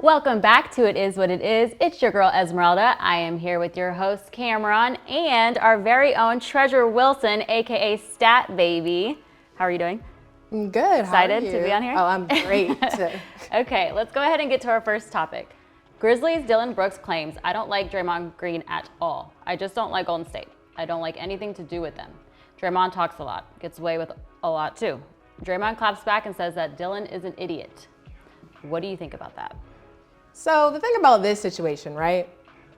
Welcome back to It Is What It Is. It's your girl Esmeralda. I am here with your host Cameron and our very own Treasure Wilson, aka Stat Baby. How are you doing? I'm good. Excited to be on here? Oh, I'm great. Okay, let's go ahead and get to our first topic. Grizzlies Dillon Brooks claims, I don't like Draymond Green at all. I just don't like Golden State. I don't like anything to do with them. Draymond talks a lot, gets away with a lot too. Draymond claps back and says that Dillon is an idiot. What do you think about that? So the thing about this situation, right?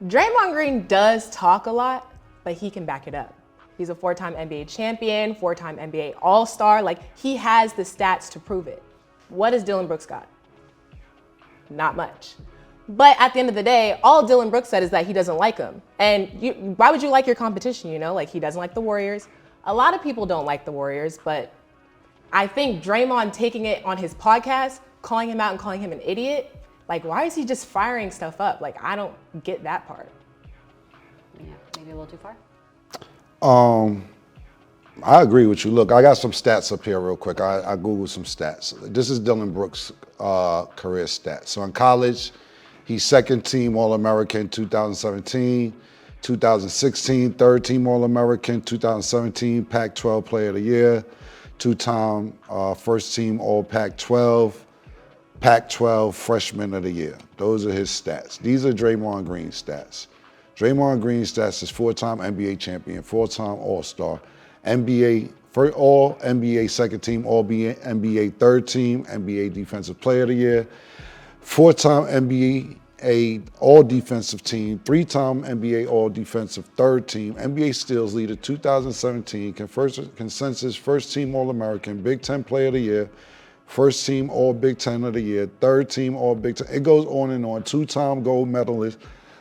Draymond Green does talk a lot, but he can back it up. He's a four-time NBA champion, four-time NBA All-Star. Like, he has the stats to prove it. What does Dillon Brooks got? Not much. But at the end of the day, all Dillon Brooks said is that he doesn't like him. And why would you like your competition, you know? Like, he doesn't like the Warriors. A lot of people don't like the Warriors, but I think Draymond taking it on his podcast, calling him out and calling him an idiot, like, why is he just firing stuff up? Like, I don't get that part. Yeah, maybe a little too far. I agree with you. Look, I got some stats up here real quick. I Googled some stats. This is Dillon Brooks' career stats. So in college, he's second team All-American 2017, 2016, third team All-American, 2017 Pac-12 Player of the Year, two-time first team All-Pac-12, Pac-12 Freshman of the Year. Those are his stats. These are Draymond Green's stats. Draymond Green's stats is four-time NBA champion, four-time All-Star, All NBA second team, All NBA third team, NBA Defensive Player of the Year, four-time NBA All Defensive Team, three-time NBA All Defensive third team, NBA Steals Leader 2017, consensus first team All-American, Big Ten Player of the Year, first team All Big Ten of the Year, third team All Big Ten. It goes on and on. Two-time gold medalist.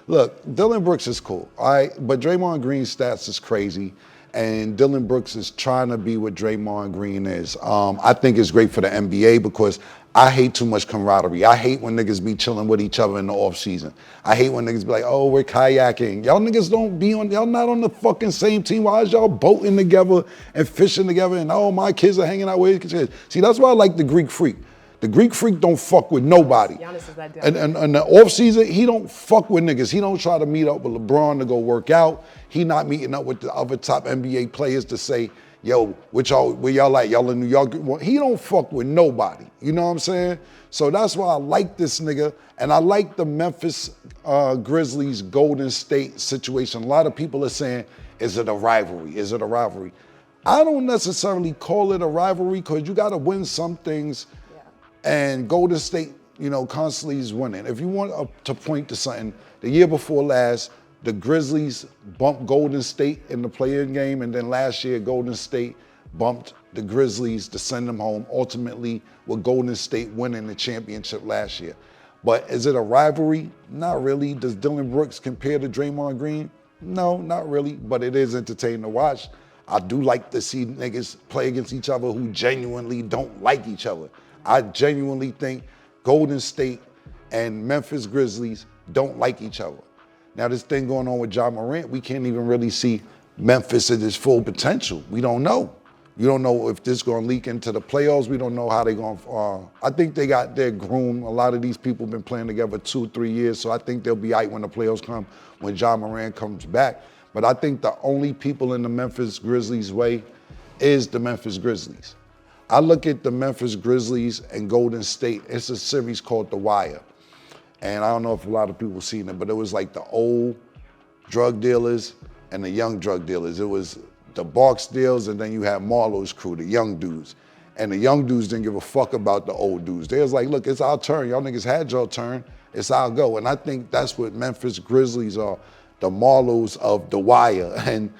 Look, Dillon Brooks is cool, all right? But Draymond Green's stats is crazy, and Dillon Brooks is trying to be what Draymond Green is. I think it's great for the NBA because I hate too much camaraderie. I hate when niggas be chilling with each other in the off season. I hate when niggas be like, oh, we're kayaking. Y'all niggas y'all not on the fucking same team. Why is y'all boating together and fishing together and oh, my kids are hanging out with his kids? See, that's why I like the Greek Freak. The Greek Freak don't fuck with nobody. Giannis is that and the off season, he don't fuck with niggas. He don't try to meet up with LeBron to go work out. He not meeting up with the other top NBA players to say, yo, where y'all at? Y'all in New York? Well, he don't fuck with nobody. You know what I'm saying? So that's why I like this nigga. And I like the Memphis Grizzlies Golden State situation. A lot of people are saying, is it a rivalry? Is it a rivalry? I don't necessarily call it a rivalry because you got to win some things. And Golden State, constantly is winning. If you want to point to something, the year before last, the Grizzlies bumped Golden State in the play-in game, and then last year, Golden State bumped the Grizzlies to send them home, ultimately with Golden State winning the championship last year. But is it a rivalry? Not really. Does Dillon Brooks compare to Draymond Green? No, not really, but it is entertaining to watch. I do like to see niggas play against each other who genuinely don't like each other. I genuinely think Golden State and Memphis Grizzlies don't like each other. Now, this thing going on with Ja Morant, we can't even really see Memphis at its full potential. We don't know. You don't know if this is going to leak into the playoffs. We don't know how they're going to. I think they got their groom. A lot of these people have been playing together 2-3 years, so I think they'll be out when the playoffs come, when Ja Morant comes back. But I think the only people in the Memphis Grizzlies' way is the Memphis Grizzlies. I look at the Memphis Grizzlies and Golden State. It's a series called The Wire. And I don't know if a lot of people have seen it, but it was like the old drug dealers and the young drug dealers. It was the Barks deals, and then you had Marlowe's crew, the young dudes. And the young dudes didn't give a fuck about the old dudes. They was like, look, it's our turn. Y'all niggas had your turn. It's our go. And I think that's what Memphis Grizzlies are, the Marlowe's of The Wire. And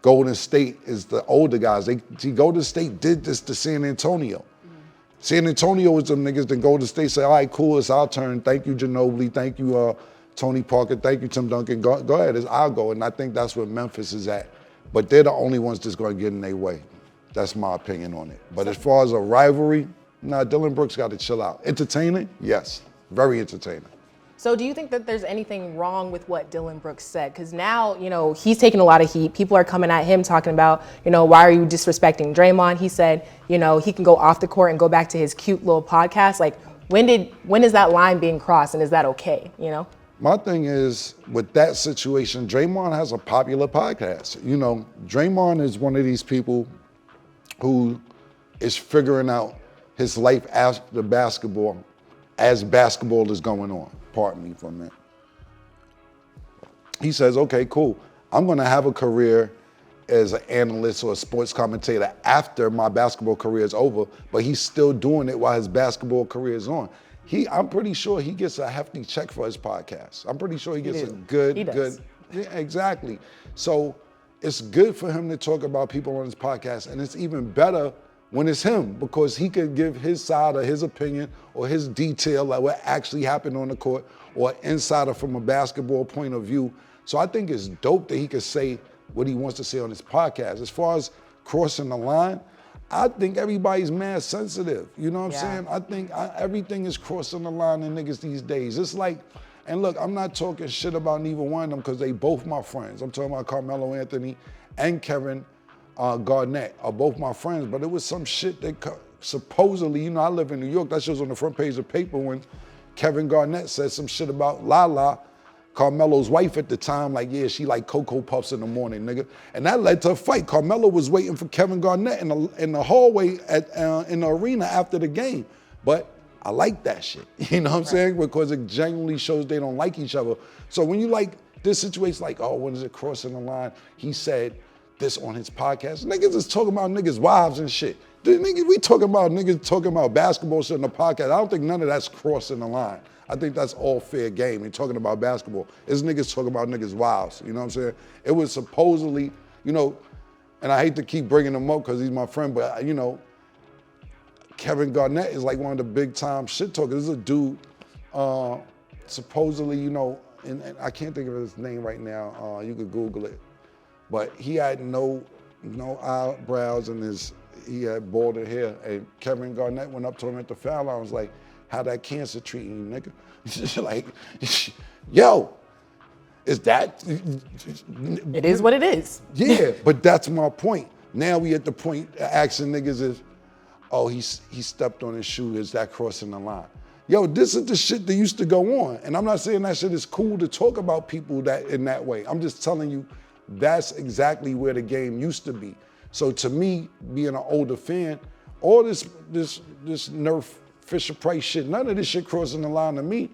Golden State is the older guys. Golden State did this to San Antonio. Mm-hmm. San Antonio was them niggas. Then Golden State say, all right, cool, it's our turn. Thank you, Ginobili. Thank you, Tony Parker. Thank you, Tim Duncan. Go ahead, it's our go. And I think that's where Memphis is at. But they're the only ones that's going to get in their way. That's my opinion on it. But as far as a rivalry, Dillon Brooks got to chill out. Entertaining? Yes. Very entertaining. So do you think that there's anything wrong with what Dillon Brooks said? Because now, he's taking a lot of heat. People are coming at him talking about, why are you disrespecting Draymond? He said, he can go off the court and go back to his cute little podcast. Like, when is that line being crossed, and is that okay, you know? My thing is, with that situation, Draymond has a popular podcast. You know, Draymond is one of these people who is figuring out his life after basketball as basketball is going on. Pardon me for a minute. He says, okay, cool. I'm gonna have a career as an analyst or a sports commentator after my basketball career is over, but he's still doing it while his basketball career is on. I'm pretty sure he gets a hefty check for his podcast. I'm pretty sure he gets a good. Yeah, exactly. So it's good for him to talk about people on his podcast, and it's even better when it's him, because he could give his side or his opinion or his detail, like what actually happened on the court, or insider from a basketball point of view. So I think it's dope that he could say what he wants to say on his podcast. As far as crossing the line, I think everybody's mad sensitive. You know what I'm saying? I think everything is crossing the line in niggas these days. It's like, and look, I'm not talking shit about neither one of them because they both my friends. I'm talking about Carmelo Anthony and Kevin Garnett are both my friends, but it was some shit that supposedly, you know, I live in New York, that shit was on the front page of the paper when Kevin Garnett said some shit about Lala, Carmelo's wife at the time, like, yeah, she like Cocoa Puffs in the morning, nigga. And that led to a fight. Carmelo was waiting for Kevin Garnett in the hallway in the arena after the game. But I like that shit, you know what I'm saying? Because it genuinely shows they don't like each other. So when you like this situation, like, oh, when is it crossing the line? He said this on his podcast. Niggas is talking about niggas' wives and shit. We talking about niggas talking about basketball shit in the podcast. I don't think none of that's crossing the line. I think that's all fair game. You're talking about basketball. It's niggas talking about niggas' wives. You know what I'm saying? It was supposedly, you know, and I hate to keep bringing him up because he's my friend, but, you know, Kevin Garnett is like one of the big time shit talkers. This is a dude, supposedly, you know, and I can't think of his name right now. You could Google it. But he had no eyebrows and he had balded hair. And Kevin Garnett went up to him at the foul line and was like, how that cancer treating you, nigga? Like, yo, is that? It is what it is. Yeah, but that's my point. Now we at the point asking niggas is, oh, he stepped on his shoe, is that crossing the line? Yo, this is the shit that used to go on. And I'm not saying that shit is cool to talk about people that in that way. I'm just telling you, that's exactly where the game used to be. So to me, being an older fan, all this Nerf Fisher Price shit, none of this shit crossing the line to me.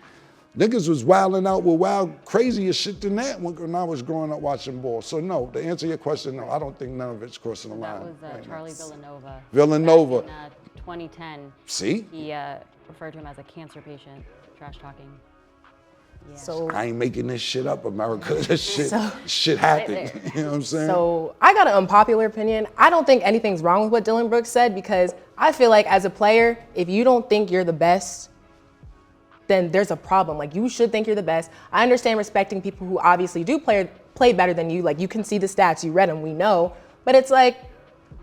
Niggas was wilding out with crazier shit than that when I was growing up watching ball. So no, to answer your question, no, I don't think none of it's crossing the line. That was Charlie Villanova. Villanova. Back in 2010. See? He referred to him as a cancer patient, trash talking. Yeah. So I ain't making this shit up, America. This shit happened. You know what I'm saying? So I got an unpopular opinion. I don't think anything's wrong with what Dillon Brooks said, because I feel like as a player, if you don't think you're the best, then there's a problem. Like, you should think you're the best. I understand respecting people who obviously do play better than you. Like, you can see the stats, you read them, we know. But it's like,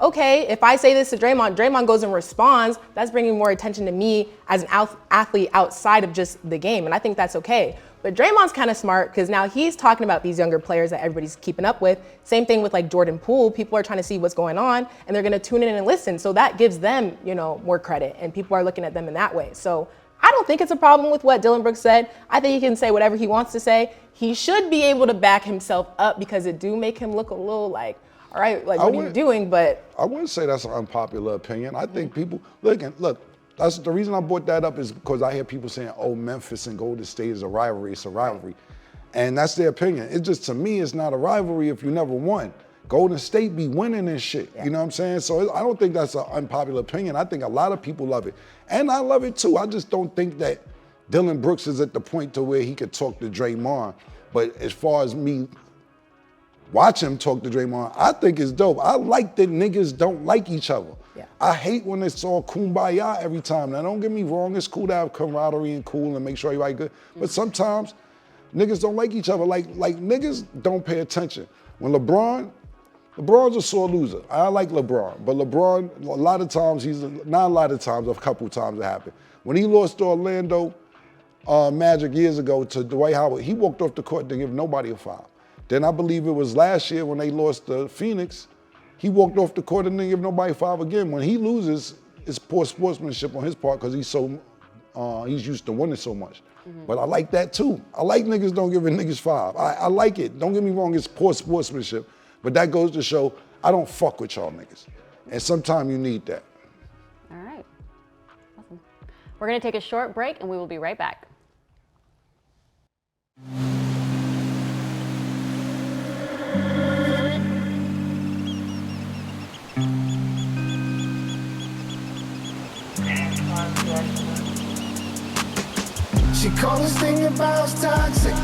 okay, if I say this to Draymond goes and responds, that's bringing more attention to me as an athlete outside of just the game. And I think that's okay. But Draymond's kind of smart, because now he's talking about these younger players that everybody's keeping up with. Same thing with like Jordan Poole. People are trying to see what's going on, and they're going to tune in and listen. So that gives them, you know, more credit, and people are looking at them in that way. So I don't think it's a problem with what Dillon Brooks said. I think he can say whatever he wants to say. He should be able to back himself up, because it do make him look a little like, all right, like, what are you doing? But I wouldn't say that's an unpopular opinion. I think people, look, that's the reason I brought that up, is because I hear people saying, oh, Memphis and Golden State is a rivalry, it's a rivalry. And that's their opinion. It's just, to me, it's not a rivalry if you never won. Golden State be winning and shit, you know what I'm saying? So I don't think that's an unpopular opinion. I think a lot of people love it. And I love it too. I just don't think that Dillon Brooks is at the point to where he could talk to Draymond. But as far as me watch him talk to Draymond, I think it's dope. I like that niggas don't like each other. Yeah. I hate when it's all kumbaya every time. Now, don't get me wrong, it's cool to have camaraderie and cool and make sure everybody good. But sometimes niggas don't like each other. Like niggas don't pay attention. When LeBron's a sore loser. I like LeBron, but LeBron, a lot of times, not a lot of times, a couple times it happened. When he lost to Orlando Magic years ago to Dwight Howard, he walked off the court to give nobody a foul. Then I believe it was last year when they lost to Phoenix, he walked off the court and didn't give nobody a foul again. When he loses, it's poor sportsmanship on his part, because he's so He's used to winning so much. But I like that too. I like niggas don't give a niggas 5. I like it. Don't get me wrong, it's poor sportsmanship. But that goes to show I don't fuck with y'all niggas. And sometimes you need that. All right. Awesome. We're going to take a short break and we will be right back. She called this thing about toxic.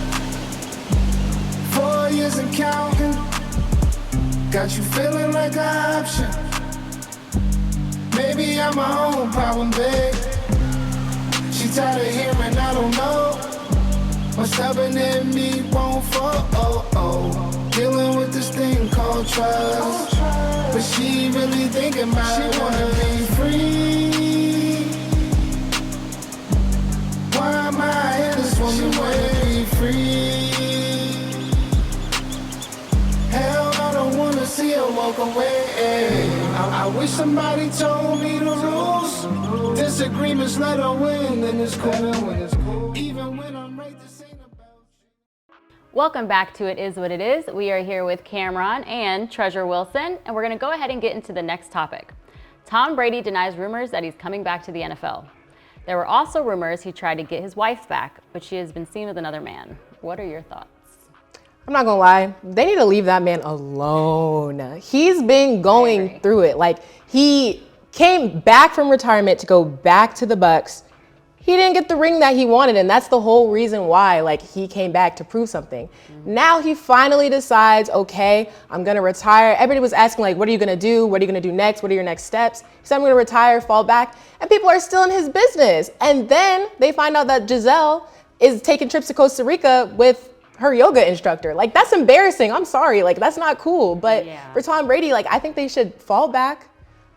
4 years and counting. Got you feeling like an option. Maybe I'm my own problem, babe. She tired of hearing I don't know. What's stubborn in me won't fall. Dealing with this thing called trust. But she really thinking about it. She wanna be free. Why am I in this woman wanna be free? Hell, I don't wanna see her walk away. I wish somebody told me the rules. Disagreements let her win, and it's cool. Even when I'm right, this ain't about you. Welcome back to It Is What It Is. We are here with Cameron and Treasure Wilson, and we're going to go ahead and get into the next topic. Tom Brady denies rumors that he's coming back to the NFL. There were also rumors he tried to get his wife back, but she has been seen with another man. What are your thoughts? I'm not gonna lie, they need to leave that man alone. He's been going through it. Like, he came back from retirement to go back to the Bucks. He didn't get the ring that he wanted, and that's the whole reason why, like, he came back to prove something. Now he finally decides, okay, I'm gonna retire. Everybody was asking, like, what are you gonna do? What are you gonna do next? What are your next steps? He said, I'm gonna retire, fall back, and people are still in his business. And then they find out that Giselle is taking trips to Costa Rica with her yoga instructor. Like, that's embarrassing. I'm sorry. Like, that's not cool. But for Tom Brady, like, I think they should fall back,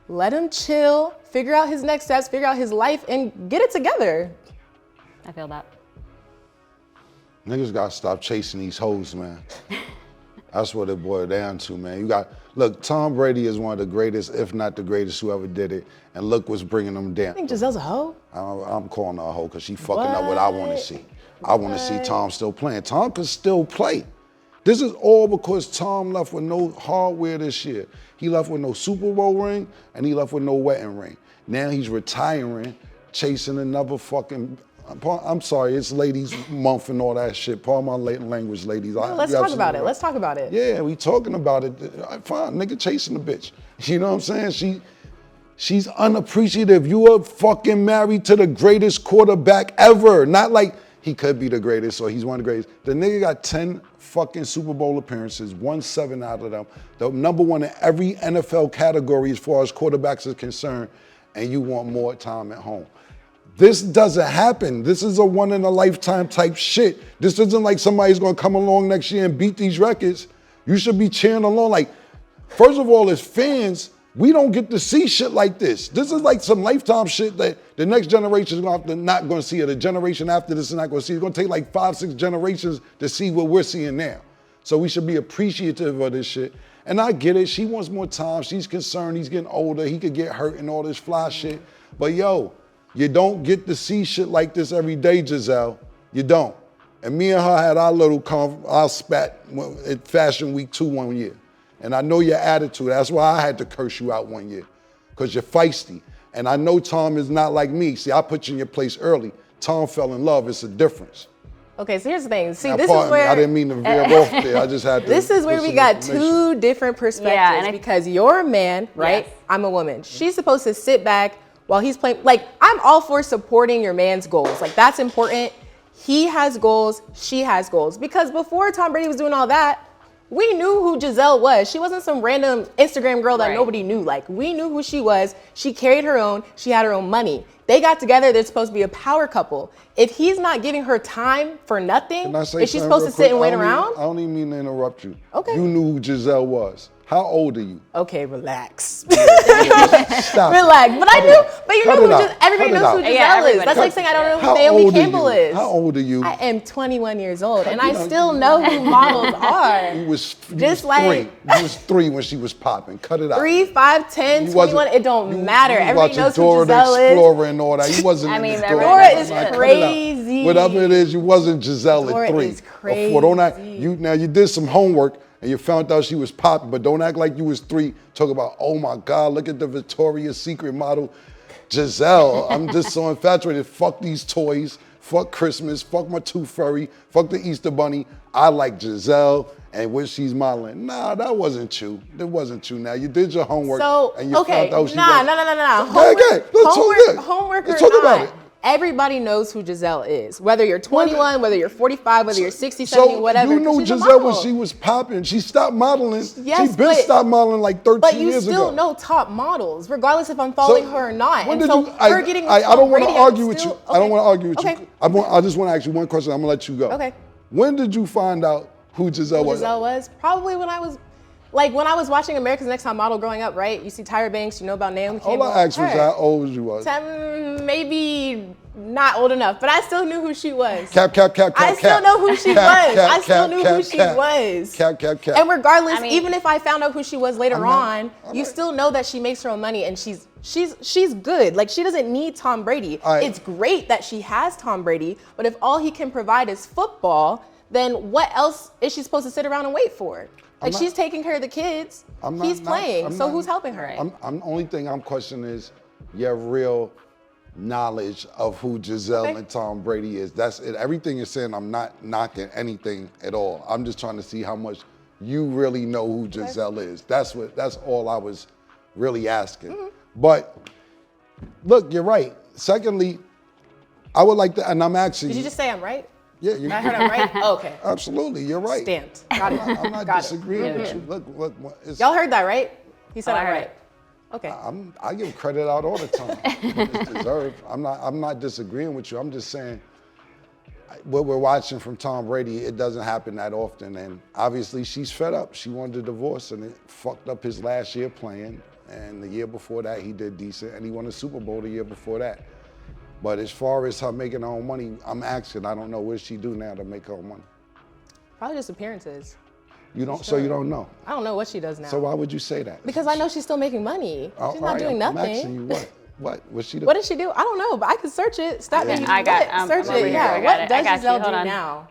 let him chill, figure out his next steps, figure out his life, and get it together. I feel that. Niggas gotta stop chasing these hoes, man. That's what it boiled down to, man. Look, Tom Brady is one of the greatest, if not the greatest, who ever did it. And look what's bringing them down. I think Giselle's a hoe. I'm calling her a hoe because she fucking up what I want to see. I want to see Tom still playing. Tom can still play. This is all because Tom left with no hardware this year. He left with no Super Bowl ring, and he left with no wedding ring. Now he's retiring, chasing another fucking, I'm sorry, it's ladies month and all that shit. Pardon my language, ladies. No, let's talk about it. Let's talk about it. Yeah, we talking about it. Fine, nigga chasing the bitch. You know what I'm saying? She's unappreciative. You are fucking married to the greatest quarterback ever. Not like he could be the greatest or he's one of the greatest. The nigga got 10 fucking Super Bowl appearances, won 7 out of them. The number one in every NFL category as far as quarterbacks is concerned, and you want more time at home. This doesn't happen. This is a one-in-a-lifetime type shit. This isn't like somebody's gonna come along next year and beat these records. You should be cheering along. Like, first of all, as fans, we don't get to see shit like this. This is like some lifetime shit that the next generation is not going to see, or the generation after this is not going to see. It's going to take like 5-6 generations to see what we're seeing now. So we should be appreciative of this shit. And I get it. She wants more time. She's concerned. He's getting older. He could get hurt and all this fly shit. But yo, you don't get to see shit like this every day, Giselle. You don't. And me and her had our spat at Fashion Week 2 one year. And I know your attitude. That's why I had to curse you out one year, because you're feisty. And I know Tom is not like me. See, I put you in your place early. Tom fell in love. It's a difference. Okay, so here's the thing. See, Now, this is where I didn't mean to veer off there. I just had to. This is where we got two different perspectives, and because you're a man, right? Yes. I'm a woman. She's supposed to sit back while he's playing. Like, I'm all for supporting your man's goals. Like, that's important. He has goals. She has goals. Because before Tom Brady was doing all that, we knew who Giselle was. She wasn't some random Instagram girl that nobody knew. Like, we knew who she was. She carried her own. She had her own money. They got together. They're supposed to be a power couple. If he's not giving her time for nothing, is she supposed to sit and wait around? I don't even mean to interrupt you. Okay. You knew who Giselle was. How old are you? Okay, relax. Stop. Relax. But Cut you Cut know it who out. everybody Cut it knows who out. Giselle Yeah, is. everybody That's like knows. saying I don't know How who Naomi old are Campbell you? is. How old are you? I am 21 years old, and I still know who models are. You was Just 3. like- You was 3 when she was popping. Cut it out. 3, 5, 10, You 21, wasn't- it don't matter. You Everybody watching knows who Dora the Giselle is. Explorer and all that. You wasn't I in mean, this everybody Dora knows is that. Cut it out. crazy. Whatever it is, you wasn't Giselle Dora at 3. is Or 4. Don't act, crazy. you did some homework and you found out she was popping, but don't act like you was 3. Talk about, oh my God, look at the Victoria's Secret model, Giselle. I'm just so infatuated. Fuck these toys. Fuck Christmas. Fuck my Tooth Fairy. Fuck the Easter Bunny. I like Giselle and what she's modeling. Nah, that wasn't you. That wasn't you. Now you did your homework So, and you okay, found out she nah. Homework Let's or talk about not, it. everybody knows who Giselle is. Whether you're 21, whether you're 45, whether you're 60, 70, whatever. You knew she's a Giselle when model. she was popping. She stopped modeling. Yes, she been but- stopped modeling like 13 But you years still ago. know top models, regardless if I'm following her or not. When And did so you, her getting with I Tom don't want to Brady, I'm argue with you. still- I don't okay. want to argue with Okay. you. I just want to ask you one question. I'm gonna let you go. Okay. When did you find out who Giselle Who was? Giselle was probably when I was watching America's Next Top Model growing up, right? You see Tyra Banks, you know about Naomi Campbell. All I asked was her. how old you was. Maybe not old enough, but I still knew who she was. Cap. I still know who she was. I still knew who she was. Cap. And regardless, I mean- even if I found out who she was later on, you still know that she makes her own money and she's good. Like, she doesn't need Tom Brady. All right. It's great that she has Tom Brady, but if all he can provide is football, then what else is she supposed to sit around and wait for? Like, she's taking care of the kids. He's playing. So who's helping her? Only thing I'm questioning is your real knowledge of who Giselle Okay. and Tom Brady is. That's it. Everything you're saying, I'm not knocking anything at all. I'm just trying to see how much you really know who Giselle is. That's all I was really asking. Mm-hmm. But look, you're right. Secondly, I would like to, and I'm asking Did you just say I'm right? Yeah, you I heard I'm right? Oh, okay. absolutely, you're right. Stamped. Got it. I'm not Got it. disagreeing with you. Look, it's, Y'all heard that, right? He said Oh, I I'm heard right. it. Okay. I give credit out all the time. It's deserved. I'm not disagreeing with you. I'm just saying what we're watching from Tom Brady, it doesn't happen that often. And obviously she's fed up. She wanted a divorce and it fucked up his last year playing. And the year before that he did decent and he won a Super Bowl the year before that. But as far as her making her own money, I'm asking, I don't know what she do now to make her own money. Probably just appearances. You don't, so you don't know. I don't know what she does now. So why would you say that? Because I know she's still making money. Oh, She's all not right, doing I'm nothing. asking you what she do? What does she do? I don't know, but I could search it. Stop me. I got- What? I'm Search over it. here. Yeah. I got What it. I does got you. Giselle Hold do on. now?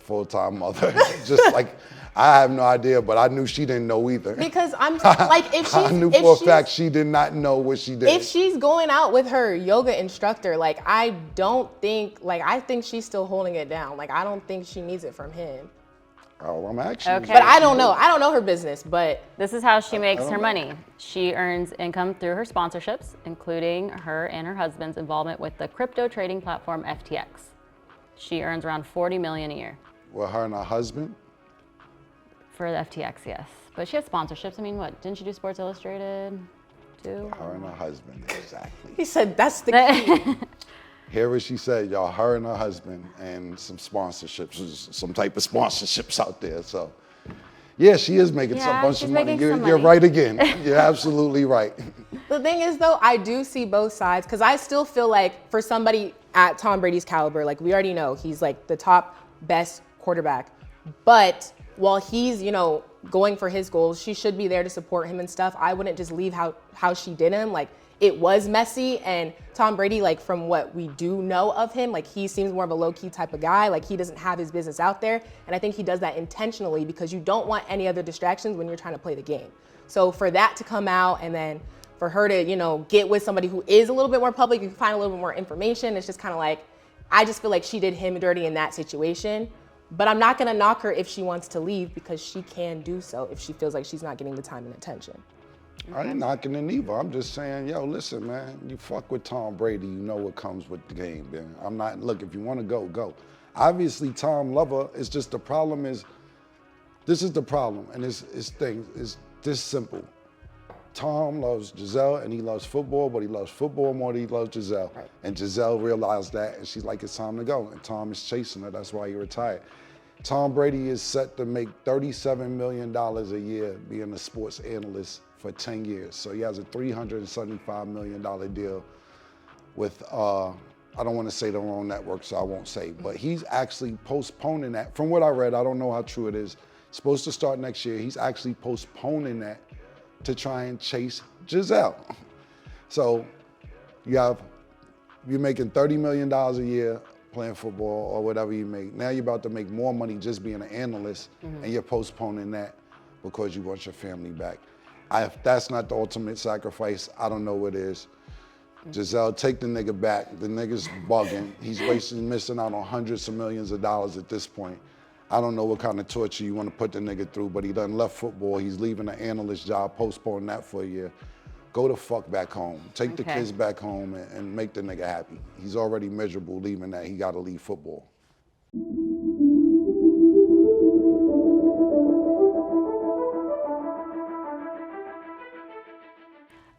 Full-time mother. Just like, I have no idea, but I knew she didn't know either. Because I'm like, if she's, I knew if for a she's- fact she did not know what she did. if she's going out with her yoga instructor, like, I think she's still holding it down. Like, I don't think she needs it from him. Oh, I'm actually. Okay. But I don't know. I don't know her business, but This is how she makes don't her know. money. She earns income through her sponsorships, including her and her husband's involvement with the crypto trading platform FTX. She earns around $40 million a year With her and her husband? for the FTX, yes. But she has sponsorships. I mean, what? Didn't she do Sports Illustrated too? Her and her husband, exactly. he said that's the key. Hear what she said, y'all, her and her husband, and some sponsorships, some type of sponsorships out there. So, yeah, she is making Yeah, a bunch she's of money. making some You're money. right again. You're absolutely right. The thing is, though, I do see both sides because I still feel like for somebody at Tom Brady's caliber, like we already know, he's like the top best quarterback. But while he's, going for his goals, she should be there to support him and stuff. I wouldn't just leave how she did him. Like, it was messy, and Tom Brady, like, from what we do know of him, like, he seems more of a low-key type of guy. Like, he doesn't have his business out there, and I think he does that intentionally because you don't want any other distractions when you're trying to play the game. So for that to come out and then for her to, get with somebody who is a little bit more public, you can find a little bit more information. It's just kind of like, I just feel like she did him dirty in that situation. But I'm not gonna knock her if she wants to leave because she can do so if she feels like she's not getting the time and attention. I ain't knocking it either. I'm just saying, yo, listen, man, you fuck with Tom Brady, you know what comes with the game, man. I'm not, look, if you want to go, go. Obviously, Tom love her. It's just the problem is, this is the problem, and it's this simple. Tom loves Giselle and he loves football, but he loves football more than he loves Giselle. Right. And Giselle realized that, and she's like, it's time to go. And Tom is chasing her. That's why he retired. Tom Brady is set to make $37 million a year being a sports analyst for 10 years. So he has a $375 million deal with, I don't want to say the wrong network, so I won't say, but he's actually postponing that. From what I read, I don't know how true it is. It's supposed to start next year. He's actually postponing that to try and chase Giselle. So you're making $30 million a year playing football or whatever you make. Now you're about to make more money just being an analyst, and you're postponing that because you want your family back. If that's not the ultimate sacrifice, I don't know what is. Giselle, take the nigga back. The nigga's bugging. He's missing out on hundreds of millions of dollars at this point. I don't know what kind of torture you want to put the nigga through, but he done left football. He's leaving the analyst job, postponing that for a year. Go the fuck back home. Take the kids back home and make the nigga happy. He's already miserable leaving that. He got to leave football.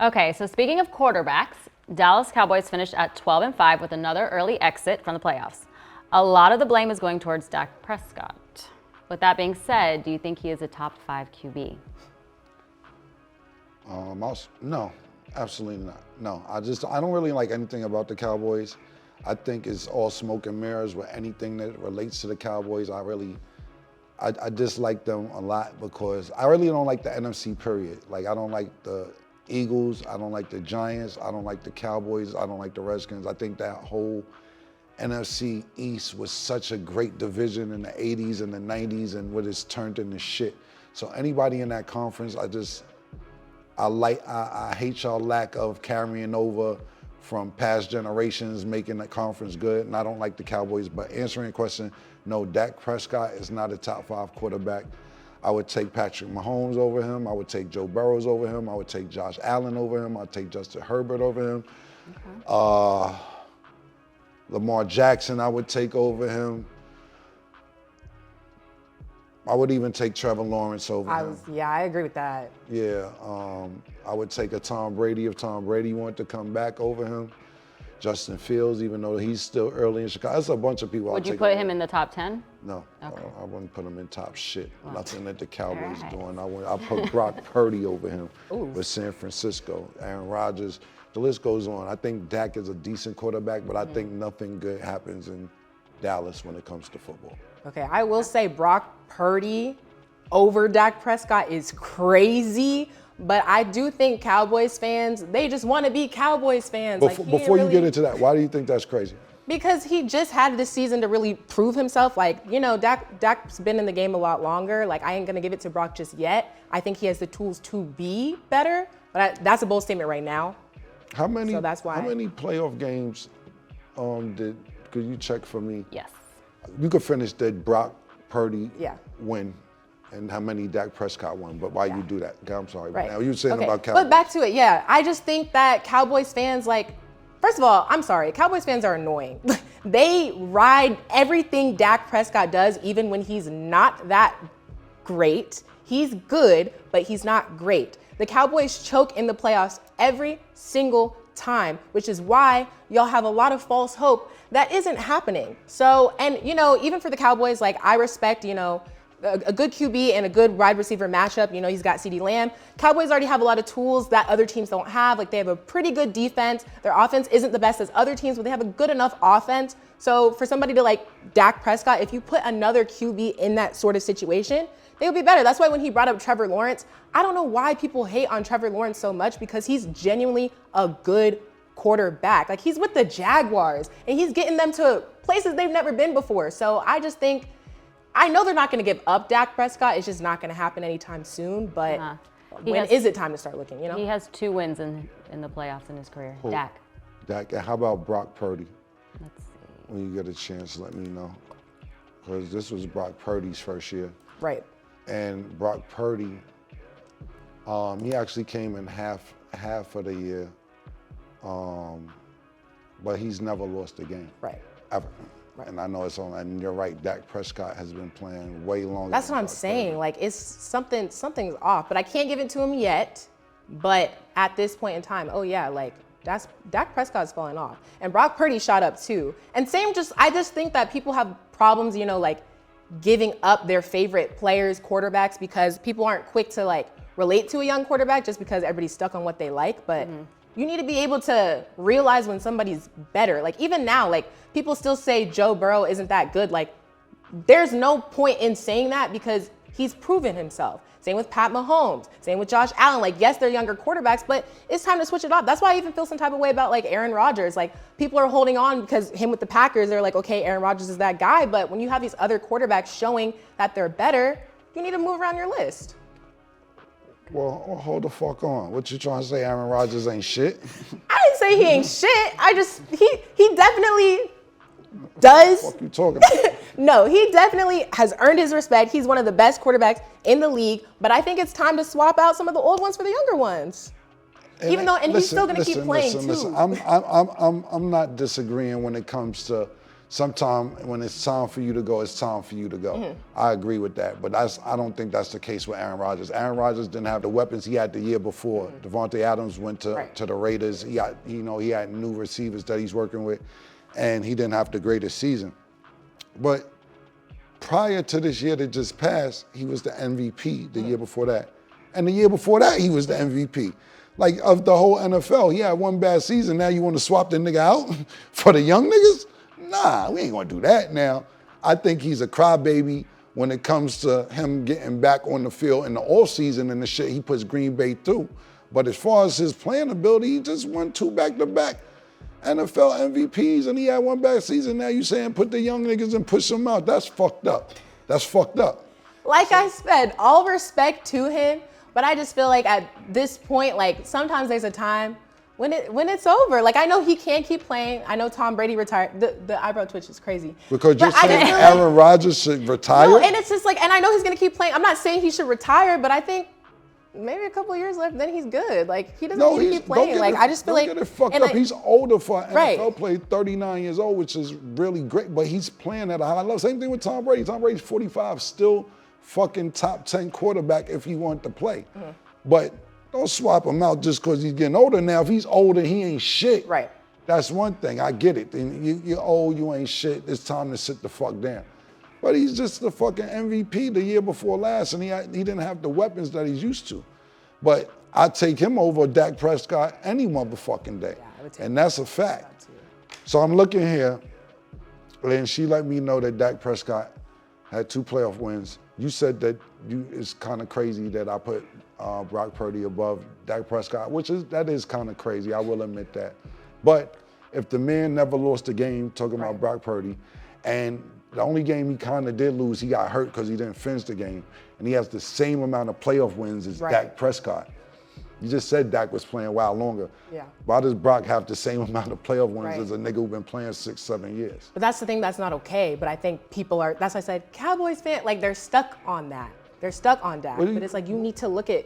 Okay, so speaking of quarterbacks, Dallas Cowboys finished at 12-5 with another early exit from the playoffs. A lot of the blame is going towards Dak Prescott. With that being said, do you think he is a top 5 QB? No, absolutely not. No, I don't really like anything about the Cowboys. I think it's all smoke and mirrors with anything that relates to the Cowboys. I dislike them a lot because I really don't like the NFC period. Like, I don't like the Eagles, I don't like the Giants, I don't like the Cowboys, I don't like the Redskins. I think that whole NFC East was such a great division in the 80s and the 90s and what it's turned into shit. So anybody in that conference, I hate y'all lack of carrying over from past generations, making the conference good, and I don't like the Cowboys. But answering your question, no, Dak Prescott is not a top 5 quarterback. I would take Patrick Mahomes over him. I would take Joe Burrows over him. I would take Josh Allen over him. I'd take Justin Herbert over him. Okay. Lamar Jackson I would take over him. I would even take Trevor Lawrence over him. Yeah, I agree with that. Yeah, I would take a Tom Brady if Tom Brady wanted to come back over him. Justin Fields, even though he's still early in Chicago. There's a bunch of people. Would you put him in the top 10? No, okay. I wouldn't put him in top shit. Well, nothing that the Cowboys doing. I put Brock Purdy over him with San Francisco. Aaron Rodgers. The list goes on. I think Dak is a decent quarterback, but I think nothing good happens in Dallas when it comes to football. Okay, I will say Brock Purdy over Dak Prescott is crazy, but I do think Cowboys fans, they just want to be Cowboys fans. Before you get into that, why do you think that's crazy? Because he just had this season to really prove himself. Like, you know, Dak's been in the game a lot longer. Like, I ain't going to give it to Brock just yet. I think he has the tools to be better, but that's a bold statement right now. How many playoff games could you check for me? Yes. You could finish that Brock Purdy win and how many Dak Prescott won, but why you do that? Okay, I'm sorry. Right. Now you were saying about Cowboys. But back to it, I just think that Cowboys fans, like, first of all, I'm sorry, Cowboys fans are annoying. They ride everything Dak Prescott does, even when he's not that great. He's good, but he's not great. The Cowboys choke in the playoffs every single time, which is why y'all have a lot of false hope that isn't happening. So, and you know, even for the Cowboys, like, I respect, you know, a good QB and a good wide receiver matchup. You know, he's got CeeDee Lamb. Cowboys already have a lot of tools that other teams don't have. Like, they have a pretty good defense. Their offense isn't the best as other teams, but they have a good enough offense. So for somebody to like Dak Prescott, if you put another QB in that sort of situation, they would be better. That's why when he brought up Trevor Lawrence, I don't know why people hate on Trevor Lawrence so much, because he's genuinely a good quarterback. Like, he's with the Jaguars and he's getting them to places they've never been before. So I just think, I know they're not going to give up Dak Prescott. It's just not going to happen anytime soon. But when is it time to start looking, you know? He has 2 wins in the playoffs in his career. Who? Dak. How about Brock Purdy? Let's see. When you get a chance, let me know. Because this was Brock Purdy's first year. Right. And Brock Purdy, he actually came in half of the year, but he's never lost a game. Right. Ever. Right. And I know it's on, and you're right, Dak Prescott has been playing way longer. That's what I'm saying. Like, it's something's off, but I can't give it to him yet. But at this point in time, like, Dak Prescott's falling off. And Brock Purdy shot up too. And I just think that people have problems, you know, like, giving up their favorite players, quarterbacks, because people aren't quick to like relate to a young quarterback just because everybody's stuck on what they like. But you need to be able to realize when somebody's better. Like even now, like people still say Joe Burrow isn't that good. Like there's no point in saying that because he's proven himself. Same with Pat Mahomes, same with Josh Allen. Like, yes, they're younger quarterbacks, but it's time to switch it up. That's why I even feel some type of way about like Aaron Rodgers. Like people are holding on because him with the Packers, they're like, okay, Aaron Rodgers is that guy. But when you have these other quarterbacks showing that they're better, you need to move around your list. Well, hold the fuck on. What you trying to say, Aaron Rodgers ain't shit? I didn't say he ain't shit. I just, he definitely does. What the fuck you talking about? No, he definitely has earned his respect. He's one of the best quarterbacks in the league, but I think it's time to swap out some of the old ones for the younger ones. And even though, and he's still gonna keep playing too. Listen, I'm not disagreeing when it comes to sometime when it's time for you to go, it's time for you to go. I agree with that, but I don't think that's the case with Aaron Rodgers. Aaron Rodgers didn't have the weapons he had the year before. Devontae Adams went to the Raiders. He got, he had new receivers that he's working with, and he didn't have the greatest season. But prior to this year that just passed, he was the MVP the year before that. And the year before that, he was the MVP. Like, of the whole NFL, he had one bad season. Now you want to swap the nigga out for the young niggas? Nah, we ain't going to do that now. I think he's a crybaby when it comes to him getting back on the field in the offseason and the shit he puts Green Bay through. But as far as his playing ability, he just won 2 back-to-back NFL MVPs, and he had one bad season. Now you saying put the young niggas and push them out. That's fucked up. That's fucked up. Like I said, all respect to him, but I just feel like at this point, like sometimes there's a time when it's over. Like I know he can't keep playing. I know Tom Brady retired. The eyebrow twitch is crazy. Because you're saying Aaron Rodgers should retire? No, and it's just like, and I know he's gonna keep playing. I'm not saying he should retire, but I think maybe a couple of years left, then he's good. Like he doesn't need to keep playing. Like I just feel like don't get it fucked up. He's older for an NFL player, 39 years old, which is really great. But he's playing at a high level. Same thing with Tom Brady. Tom Brady's 45, still fucking top 10 quarterback if he wanted to play. But don't swap him out just because he's getting older. Now, if he's older, he ain't shit. Right. That's one thing. I get it. And you're old, you ain't shit. It's time to sit the fuck down. But he's just the fucking MVP the year before last, and he didn't have the weapons that he's used to. But I'd take him over Dak Prescott any motherfucking day. Yeah, and that's a fact. So I'm looking here, and she let me know that Dak Prescott had 2 playoff wins. You said that it's kind of crazy that I put Brock Purdy above Dak Prescott, that is kind of crazy, I will admit that. But if the man never lost a game, talking about Brock Purdy, and the only game he kind of did lose, he got hurt because he didn't finish the game, and he has the same amount of playoff wins as Dak Prescott. You just said Dak was playing a while longer. Yeah. Why does Brock have the same amount of playoff wins as a nigga who's been playing 6-7 years? But that's the thing that's not okay. But I think people are, that's why I said Cowboys fan, like they're stuck on that. They're stuck on Dak. But it's like you need to look at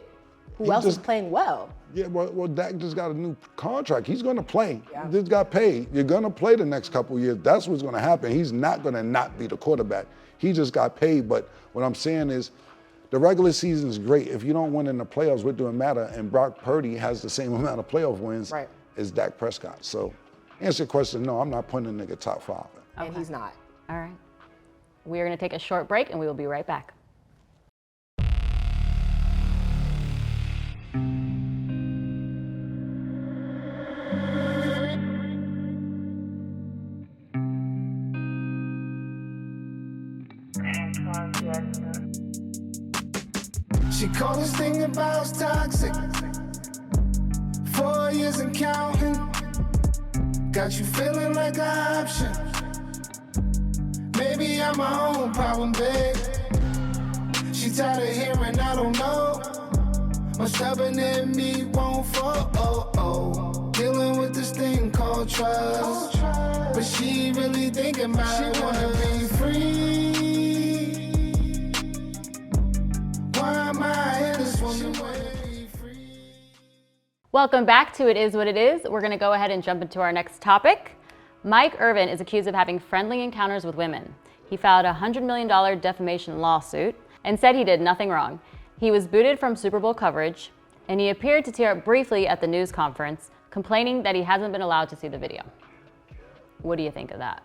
who else is playing well. Yeah, well, Dak just got a new contract. He's going to play. Yeah. He just got paid. You're going to play the next couple of years. That's what's going to happen. He's not going to not be the quarterback. He just got paid. But what I'm saying is the regular season is great. If you don't win in the playoffs, what do it matter? And Brock Purdy has the same amount of playoff wins as Dak Prescott. So answer your question, no, I'm not putting a nigga top 5. Okay. And he's not. All right. We are going to take a short break, and we will be right back. She called this thing about toxic. 4 years and counting. Got you feeling like an option. Maybe I'm my own problem, babe. She tired of hearing I don't know. My stubborn in me won't fall. Dealing with this thing called trust. But she really thinking about it. She wanna be free. Welcome back to It Is What It Is. We're going to go ahead and jump into our next topic. Mike Irvin is accused of having friendly encounters with women. He filed a $100 million defamation lawsuit and said he did nothing wrong. He was booted from Super Bowl coverage, and he appeared to tear up briefly at the news conference, complaining that he hasn't been allowed to see the video. What do you think of that?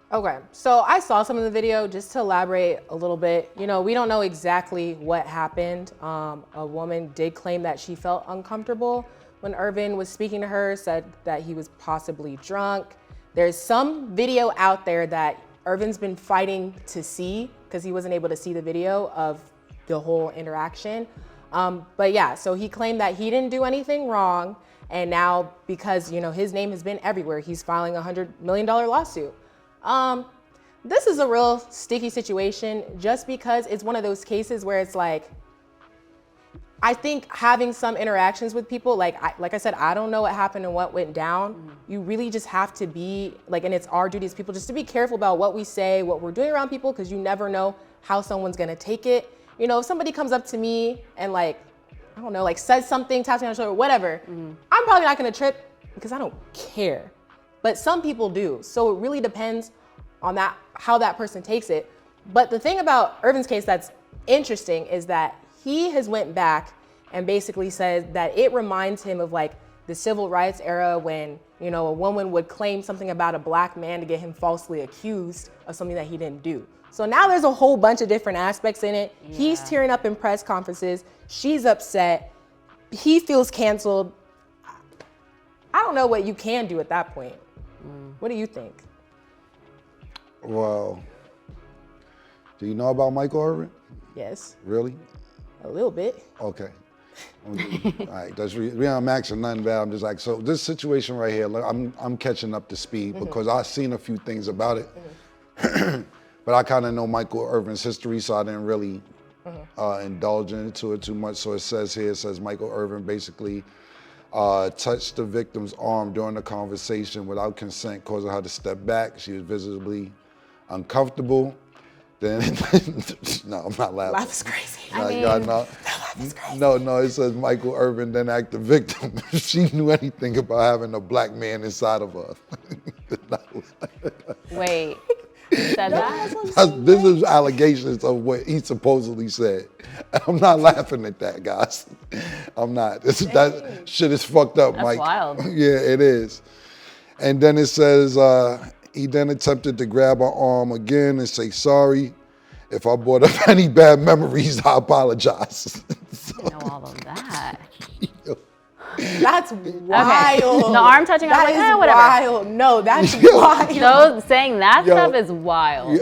Okay, so I saw some of the video. Just to elaborate a little bit, we don't know exactly what happened. A woman did claim that she felt uncomfortable when Irvin was speaking to her, said that he was possibly drunk. There's some video out there that Irvin's been fighting to see because he wasn't able to see the video of the whole interaction. But yeah, so he claimed that he didn't do anything wrong. And now because, his name has been everywhere, he's filing a $100 million lawsuit. This is a real sticky situation just because it's one of those cases where it's like, I think having some interactions with people, like I said, I don't know what happened and what went down. Mm-hmm. You really just have to be and it's our duty as people just to be careful about what we say, what we're doing around people, because you never know how someone's gonna take it. If somebody comes up to me and says something, taps me on the shoulder, whatever, I'm probably not gonna trip because I don't care. But some people do. So it really depends on how that person takes it. But the thing about Irvin's case that's interesting is that he has went back and basically said that it reminds him of the civil rights era when, a woman would claim something about a black man to get him falsely accused of something that he didn't do. So now there's a whole bunch of different aspects in it. Yeah. He's tearing up in press conferences. She's upset. He feels canceled. I don't know what you can do at that point. What do you think? Well, do you know about Michael Irvin? Yes. Really? A little bit. Okay. All right, I'm asking nothing bad. I'm just so this situation right here, I'm catching up to speed because I've seen a few things about it. But I kind of know Michael Irvin's history, so I didn't really indulge into it too much. So it says Michael Irvin basically touched the victim's arm during the conversation without consent, causing her to step back. She was visibly uncomfortable. Then, no, I'm not laughing. Laugh is crazy. No, it says Michael Irvin then asked the victim if she knew anything about having a black man inside of her. Wait, said that? This is allegations of what he supposedly said. I'm not laughing at that, guys. I'm not. That shit is fucked up, That's Mike. Wild. Yeah, it is. And then it says, he then attempted to grab her arm again and say, sorry. If I brought up any bad memories, I apologize. I know all of that. That's wild. Okay. The arm touching, I was like, whatever. Wild. No, that's wild. So saying that stuff is wild.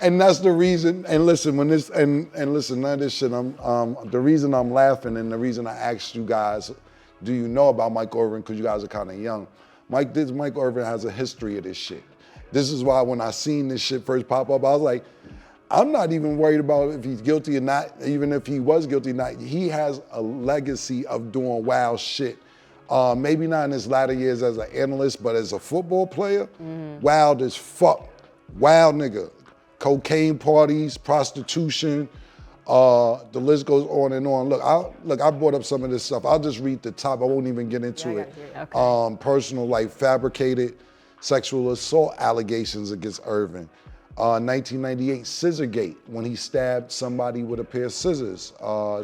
And that's the reason, and listen, when this, and listen, none of this shit, the reason I'm laughing and the reason I asked you guys, do you know about Michael Irvin? Because you guys are kind of young. Michael Irvin has a history of this shit. This is why when I seen this shit first pop up, I was like, I'm not even worried about if he's guilty or not, even if he was guilty or not. He has a legacy of doing wild shit. Maybe not in his latter years as an analyst, but as a football player, wild as fuck. Wild nigga. Cocaine parties, prostitution, the list goes on and on. Look, I brought up some of this stuff. I'll just read the top. I won't even get into it. Okay. Personal, fabricated sexual assault allegations against Irvin. 1998, Scissorgate, when he stabbed somebody with a pair of scissors.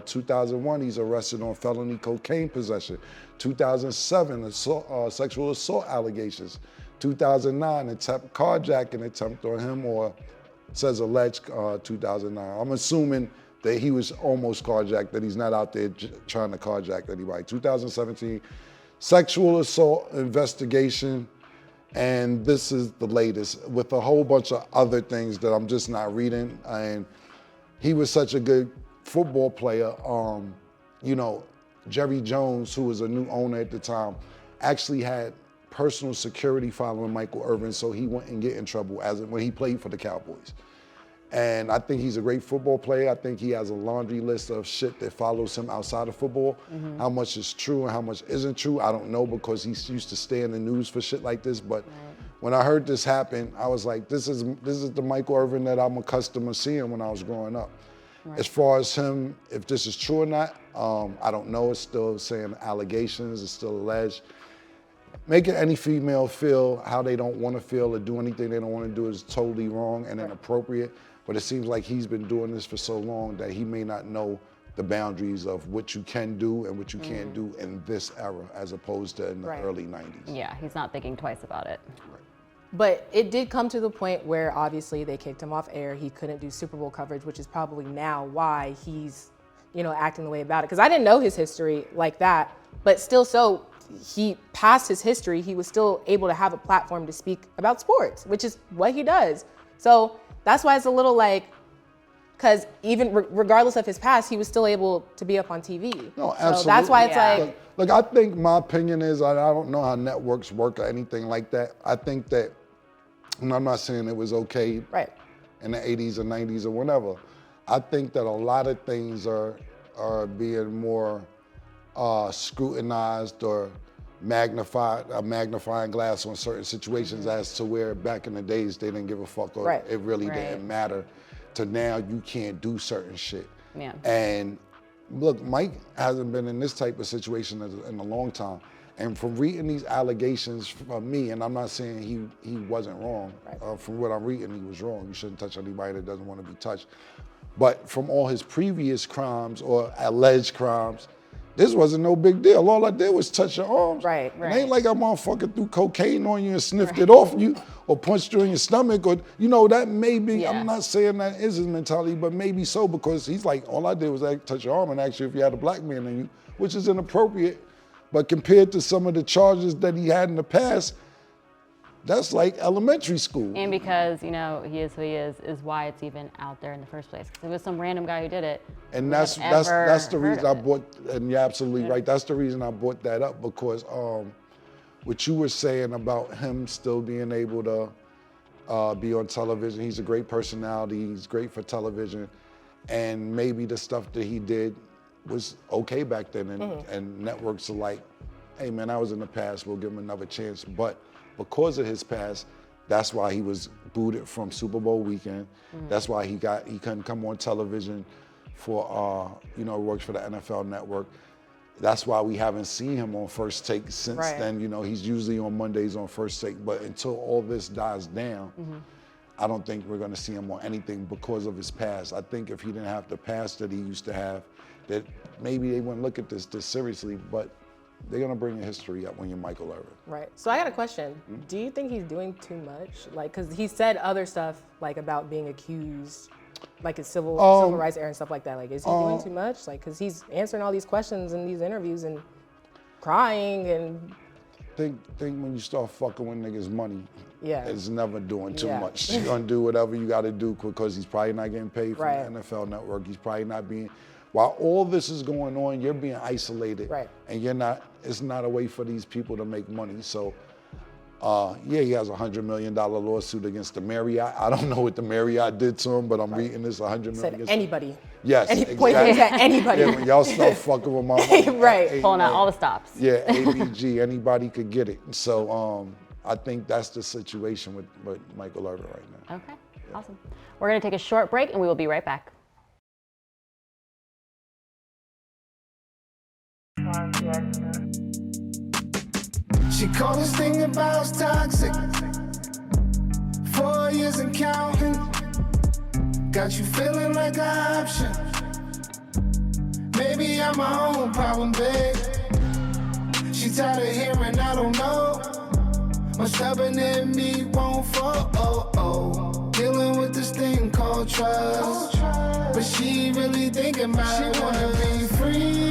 2001, he's arrested on felony cocaine possession. 2007, sexual assault allegations. 2009, carjacking attempt on him, or says alleged 2009. I'm assuming that he was almost carjacked, that he's not out there trying to carjack anybody. 2017, sexual assault investigation. And this is the latest with a whole bunch of other things that I'm just not reading. And he was such a good football player. Jerry Jones, who was a new owner at the time, actually had personal security following Michael Irvin, so he wouldn't get in trouble when he played for the Cowboys. And I think he's a great football player. I think he has a laundry list of shit that follows him outside of football. Mm-hmm. How much is true and how much isn't true, I don't know, because he used to stay in the news for shit like this. But when I heard this happen, I was like, this is the Michael Irvin that I'm accustomed to seeing when I was growing up. Right. As far as him, if this is true or not, I don't know. It's still saying allegations. It's still alleged. Making any female feel how they don't want to feel or do anything they don't want to do is totally wrong and inappropriate. But it seems like he's been doing this for so long that he may not know the boundaries of what you can do and what you can't do in this era, as opposed to in the early 90s. Yeah, he's not thinking twice about it. Right. But it did come to the point where obviously they kicked him off air. He couldn't do Super Bowl coverage, which is probably now why he's, acting the way about it. Because I didn't know his history like that, but still so he past his history, he was still able to have a platform to speak about sports, which is what he does. So that's why it's a little like, because even regardless of his past, he was still able to be up on TV. No, absolutely. So that's why it's like, Look, I think my opinion is, I don't know how networks work or anything like that. I think that, and I'm not saying it was okay right. in the 80s or 90s or whatever. I think that a lot of things are being more scrutinized or magnified, a magnifying glass on certain situations as to where back in the days they didn't give a fuck or it really didn't matter, to now you can't do certain shit. Yeah. And look, Mike hasn't been in this type of situation in a long time. And from reading these allegations from me, and I'm not saying he wasn't wrong. From what I'm reading, he was wrong. You shouldn't touch anybody that doesn't want to be touched. But from all his previous crimes or alleged crimes, this wasn't no big deal. All I did was touch your arms. Right. It ain't like I motherfucking threw cocaine on you and sniffed it off you or punched you in your stomach or, that may be, I'm not saying that is his mentality, but maybe so, because he's like, all I did was touch your arm and ask you if you had a black man in you, which is inappropriate. But compared to some of the charges that he had in the past, that's like elementary school. And because, he is who he is why it's even out there in the first place. Because it was some random guy who did it. And that's the reason I brought, and you're absolutely right, that's the reason I brought that up, because what you were saying about him still being able to be on television, he's a great personality, he's great for television, and maybe the stuff that he did was okay back then, and networks are like, hey man, that was in the past, we'll give him another chance. But because of his past, that's why he was booted from Super Bowl weekend. That's why he couldn't come on television for, works for the NFL Network. That's why we haven't seen him on First Take since then. He's usually on Mondays on First Take, but until all this dies down, I don't think we're gonna see him on anything because of his past. I think if he didn't have the past that he used to have, that maybe they wouldn't look at this seriously, but they're gonna bring your history up when you're Michael Irvin. Right. So I got a question. Do you think he's doing too much? Like, cause he said other stuff like about being accused, like his civil rights era and stuff like that. Like, is he doing too much? Like, cause he's answering all these questions in these interviews and crying and. Think when you start fucking with niggas' money, it's never doing too much. You're gonna do whatever you gotta do because he's probably not getting paid from the NFL Network. He's probably not being. While all this is going on, you're being isolated, and you're not. It's not a way for these people to make money. So, he has a $100 million lawsuit against the Marriott. I don't know what the Marriott did to him, but I'm reading this $100 million. Said anybody. Yes, exactly. At anybody. Yeah, when y'all start fucking with my money, pulling out all the stops. Yeah, ABG, anybody could get it. So, I think that's the situation with Michael Irvin right now. Okay, awesome. We're gonna take a short break, and we will be right back. She called this thing about toxic. 4 years and counting. Got you feeling like an option. Maybe I'm my own problem, babe. She tired of hearing I don't know. My stubborn in me won't fall. Dealing with this thing called trust. But she really thinking about it. She wanna be free.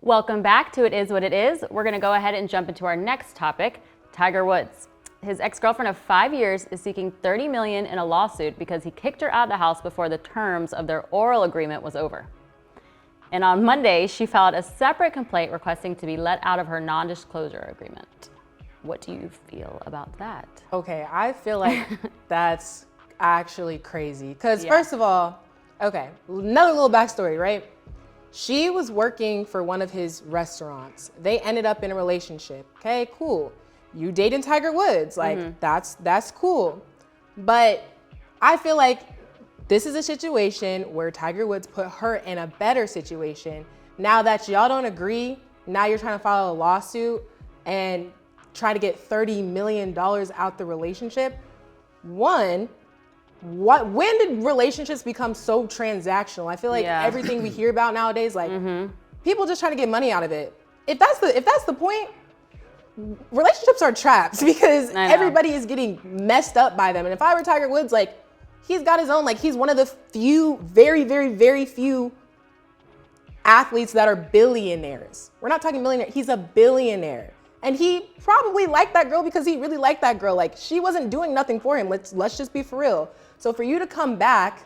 Welcome back to It Is What It Is. We're gonna go ahead and jump into our next topic, Tiger Woods. His ex-girlfriend of 5 years is seeking $30 million in a lawsuit because he kicked her out of the house before the terms of their oral agreement was over. And on Monday, she filed a separate complaint requesting to be let out of her non-disclosure agreement. What do you feel about that? Okay, I feel like that's actually crazy. Because first of all, okay, another little backstory, right? She was working for one of his restaurants. They ended up in a relationship. Okay, cool. You dating Tiger Woods, like that's cool. But I feel like this is a situation where Tiger Woods put her in a better situation. Now that y'all don't agree, now you're trying to file a lawsuit and try to get $30 million out the relationship. When did relationships become so transactional? I feel like everything we hear about nowadays, like people just trying to get money out of it. If that's the point, relationships are traps because everybody is getting messed up by them. And if I were Tiger Woods, like, he's got his own, like, he's one of the few, very, very, very few athletes that are billionaires. We're not talking millionaire, he's a billionaire. And he probably liked that girl because he really liked that girl. Like, she wasn't doing nothing for him. Let's just be for real. So for you to come back,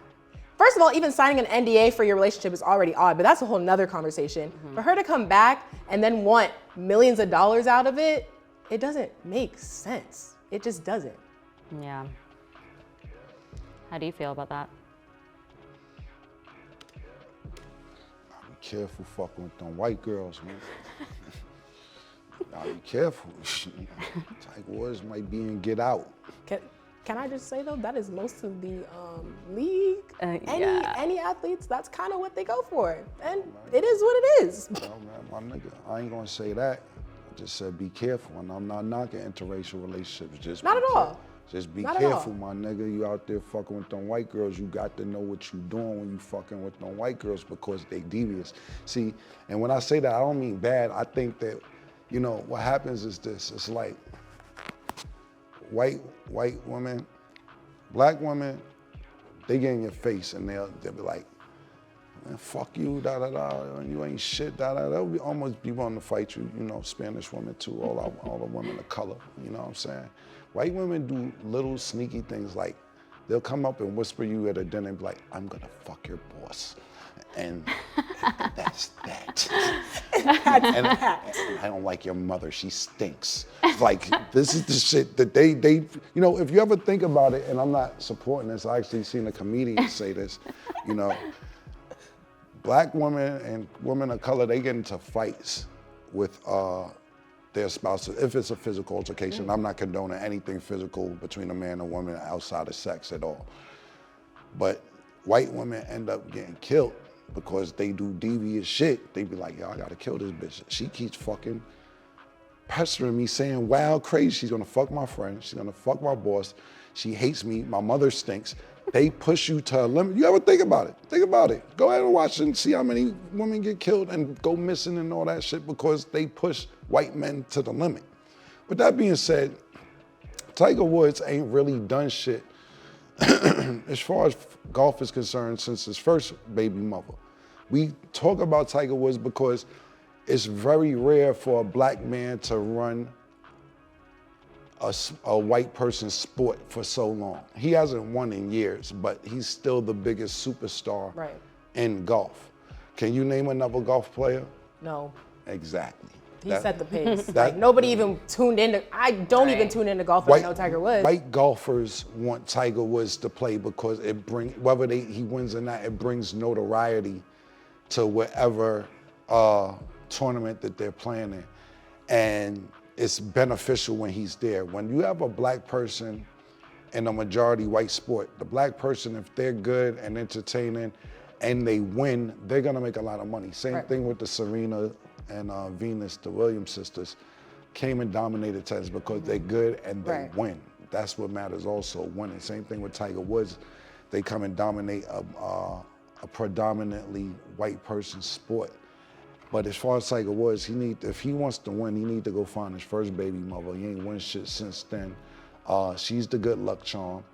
first of all, even signing an NDA for your relationship is already odd, but that's a whole nother conversation. For her to come back and then want millions of dollars out of it, it doesn't make sense. It just doesn't. Yeah. How do you feel about that? Be careful fucking with them white girls, man. Be careful. Tiger Woods might be in Get Out. Can I just say though, that is most of the league. Any athletes, that's kind of what they go for. And it is what it is. No, man, my nigga, I ain't gonna say that. I just said be careful, and I'm not knocking interracial relationships. Just not at all. Just be Not careful, my nigga. You out there fucking with them white girls. You got to know what you doing when you fucking with them white girls because they devious. See, and when I say that, I don't mean bad. I think that, you know, what happens is this. It's like white women, black women, they get in your face and they'll be like, man, fuck you, da da da, you ain't shit, da da. They'll be almost be willing to fight you, you know, Spanish women too, all the women of color, you know what I'm saying? White women do little sneaky things like they'll come up and whisper you at a dinner and be like, I'm gonna fuck your boss. And that's that. And I don't like your mother, she stinks. Like, this is the shit that they, you know, if you ever think about it, and I'm not supporting this, I actually seen a comedian say this, you know, black women and women of color, they get into fights with their spouses, if it's a physical altercation. I'm not condoning anything physical between a man and a woman outside of sex at all. But white women end up getting killed because they do devious shit. They be like, yo, I gotta kill this bitch. She keeps fucking pestering me, saying wild crazy. She's gonna fuck my friend. She's gonna fuck my boss. She hates me. My mother stinks. They push you to a limit. You ever think about it? Think about it. Go ahead and watch and see how many women get killed and go missing and all that shit because they push white men to the limit. With that being said, Tiger Woods ain't really done shit as far as golf is concerned since his first baby mother. We talk about Tiger Woods because it's very rare for a black man to run a white person's sport for so long. He hasn't won in years, but he's still the biggest superstar in golf. Can you name another golf player? No. Exactly. He set the pace. Like, nobody even tuned into, I don't even tune into golf, I know Tiger Woods. White golfers want Tiger Woods to play because it brings, whether he wins or not, it brings notoriety to whatever tournament that they're playing in. And it's beneficial when he's there. When you have a black person in a majority white sport, the black person, if they're good and entertaining and they win, they're gonna make a lot of money. Same thing with the Serena and Venus, the Williams sisters, came and dominated tennis because they're good and they win. That's what matters also, winning. Same thing with Tiger Woods. They come and dominate a predominantly white person's sport. But as far as Tiger Woods, if he wants to win, he need to go find his first baby mother. He ain't won shit since then. She's the good luck charm.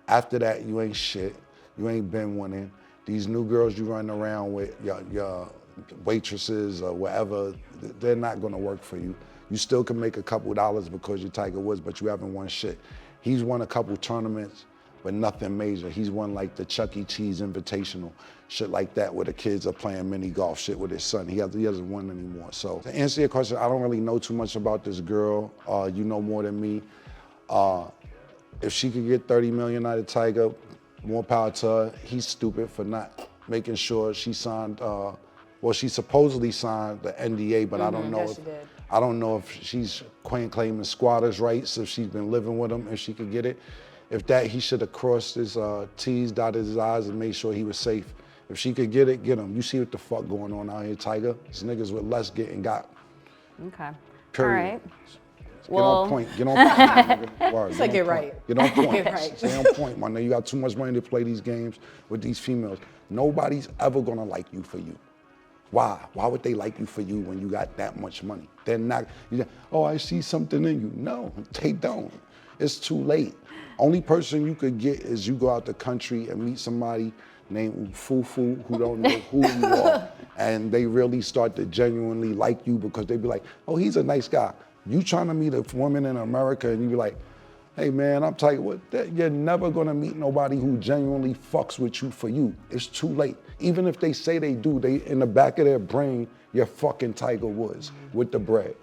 After that, you ain't shit. You ain't been winning. These new girls you run around with, your waitresses or whatever, they're not gonna work for you. You still can make a couple dollars because you're Tiger Woods, but you haven't won shit. He's won a couple tournaments, but nothing major. He's won like the Chuck E. Cheese Invitational, shit like that, where the kids are playing mini golf shit with his son. He hasn't won anymore. So to answer your question, I don't really know too much about this girl. You know more than me. If she could get 30 million out of Tiger, more power to her. He's stupid for not making sure she signed, well, she supposedly signed the NDA, but I don't know if, I don't know if she's claiming squatters' rights, if she's been living with him, if she could get it. If that, he should have crossed his T's, dotted his I's, and made sure he was safe. If she could get it, get him. You see what the fuck going on out here, Tiger. These niggas with less getting got. Okay. Period. All right. Get on point. Get on point. Word, It's like, get right. Get on point. Get right. Stay on point, man. You got too much money to play these games with these females. Nobody's ever gonna like you for you. Why? Why would they like you for you when you got that much money? They're not, oh, I see something in you. No, they don't. It's too late. Only person you could get is you go out the country and meet somebody named Fufu who don't know who you are. And they really start to genuinely like you because they be like, oh, he's a nice guy. You trying to meet a woman in America and you be like, hey man, I'm telling you what, you're never gonna meet nobody who genuinely fucks with you for you. It's too late. Even if they say they do, they in the back of their brain, you're fucking Tiger Woods with the bread.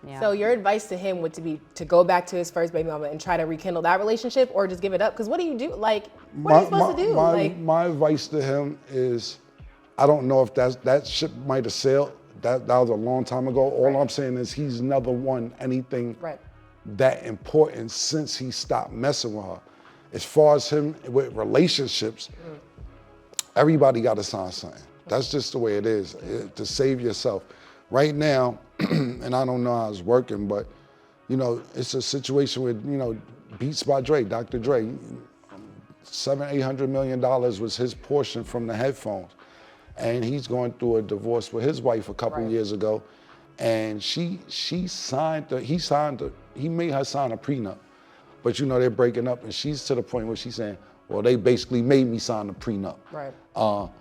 Yeah. So your advice to him would be to go back to his first baby mama and try to rekindle that relationship, or just give it up? Because what do you do? Like, what are you supposed to do? My advice to him is, I don't know if that ship might have sailed. That was a long time ago. All I'm saying is he's never won anything that important since he stopped messing with her. As far as him with relationships, everybody got to sign something. That's just the way it is, to save yourself. Right now, and I don't know how it's working, but it's a situation with, Beats by Dre, Dr. Dre, $700-800 million was his portion from the headphones. And he's going through a divorce with his wife a couple years ago. And he made her sign a prenup. But they're breaking up, and she's to the point where she's saying, well, they basically made me sign a prenup. Right.